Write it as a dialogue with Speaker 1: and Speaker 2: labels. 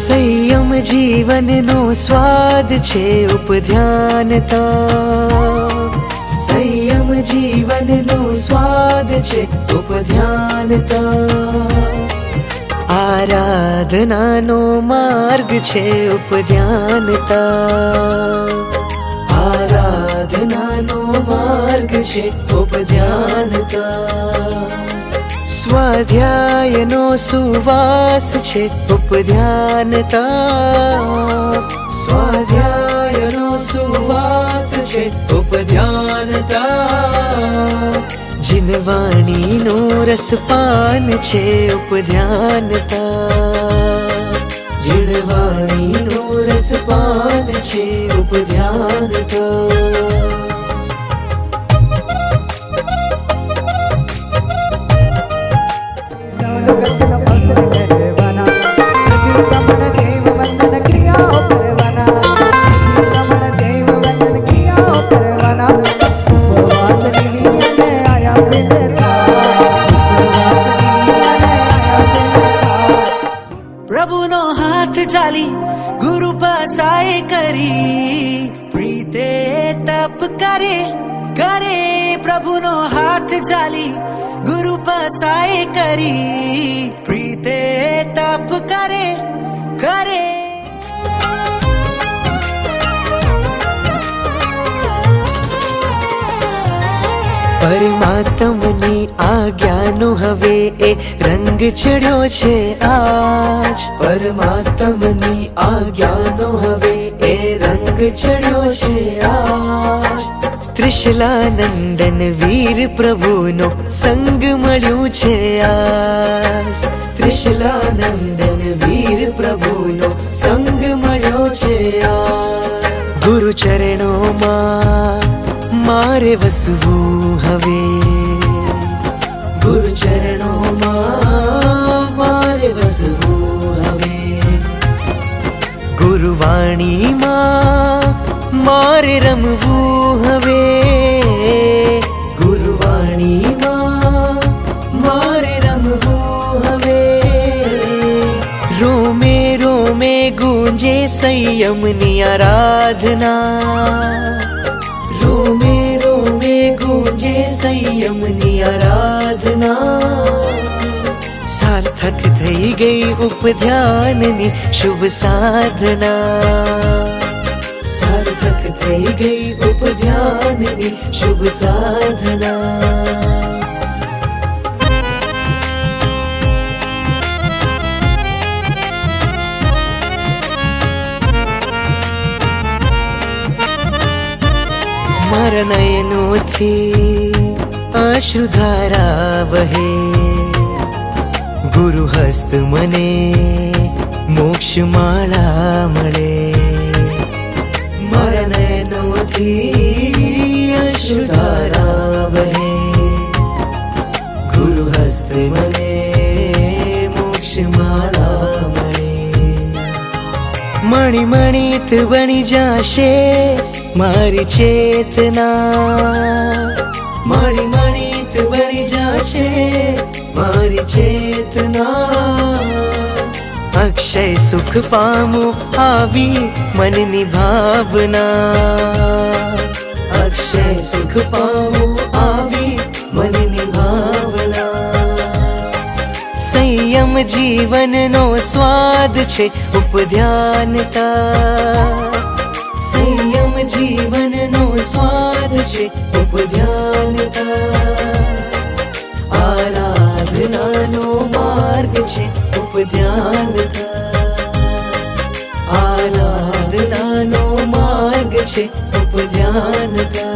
Speaker 1: સંયમ જીવનનો સ્વાદ છે ઉપધ્યાનતા, સંયમ જીવનનો સ્વાદ છે ઉપધ્યાનતા, આરાધનાનો માર્ગ છે ઉપધ્યાનતા, આરાધનાનો માર્ગ છે ઉપધ્યાનતા, સ્વાધ્યાયનો સુવાસ છે ઉપધ્યાનતા, સ્વાધ્યાયનો સુવાસ છે ઉપધ્યાનતા, જીનવાણીનો રસપાન છે ઉપધ્યાનતા, જીનવાણીનો રસપાન છે ઉપધ્યાનતા.
Speaker 2: પ્રભુનો હાથ ચાલી ગુરુ પાસાએ કરી, પ્રીતે તપ કરે કરે. પ્રભુનો હાથ ચાલી ગુરુ પાસાએ કરી, પ્રીતે તપ કરે કરે.
Speaker 1: પરમાત્મની આજ્ઞાનો હવે એ રંગ ચડ્યો છે આજ, પરમાત્મની આજ્ઞાનો હવે એ રંગ ચડ્યો છે આજ. ત્રિશલાનંદન વીર પ્રભુનો સંગ મળ્યું છે આજ, ત્રિશલાનંદન વીર પ્રભુનો સંગ મળ્યો છે આજ. ગુરુ ચરણોમાં મારે વસવું હવે, ગુરુ ચરણોમાં મારે વસવું હવે, ગુરુવાણીમાં મારે રમવું હવે, ગુરુવાણીમાં મારે રમવું હવે. રોમે રોમે ગૂંજે સંયમની આરાધના, રોમે રોમે ગૂંજે સંયમની આરાધના, સાર્થક થઈ ગઈ ઉપધ્યાનની શુભ સાધના, સાર્થક થઈ ગઈ ઉપધ્યાનની શુભ સાધના. મારા નયનોથી અશ્રુધારા વહે, ગુરુ હસ્ત મને મોક્ષ માળા મળે. મારા નયનોથી અશ્રુધારા વહે, ગુરુ હસ્ત મને મોક્ષ માળા મળે. મણિ મણિત બની જાશે મારી ચેતના, મણિ મણિત બની જાશે મારી ચેતના. અક્ષય સુખ પામું આવી મનની ભાવના, અક્ષય સુખ પામું આવી મનની ભાવના. સંયમ જીવનનો સ્વાદ છે ઉપધ્યાનતા, સંયમ જીવનનો સ્વાદ છે ઉપધ્યાનતા, આરાધનાનો માર્ગ છે ઉપધ્યાનતા, આરાધનાનો માર્ગ છે ઉપધ્યાનતા.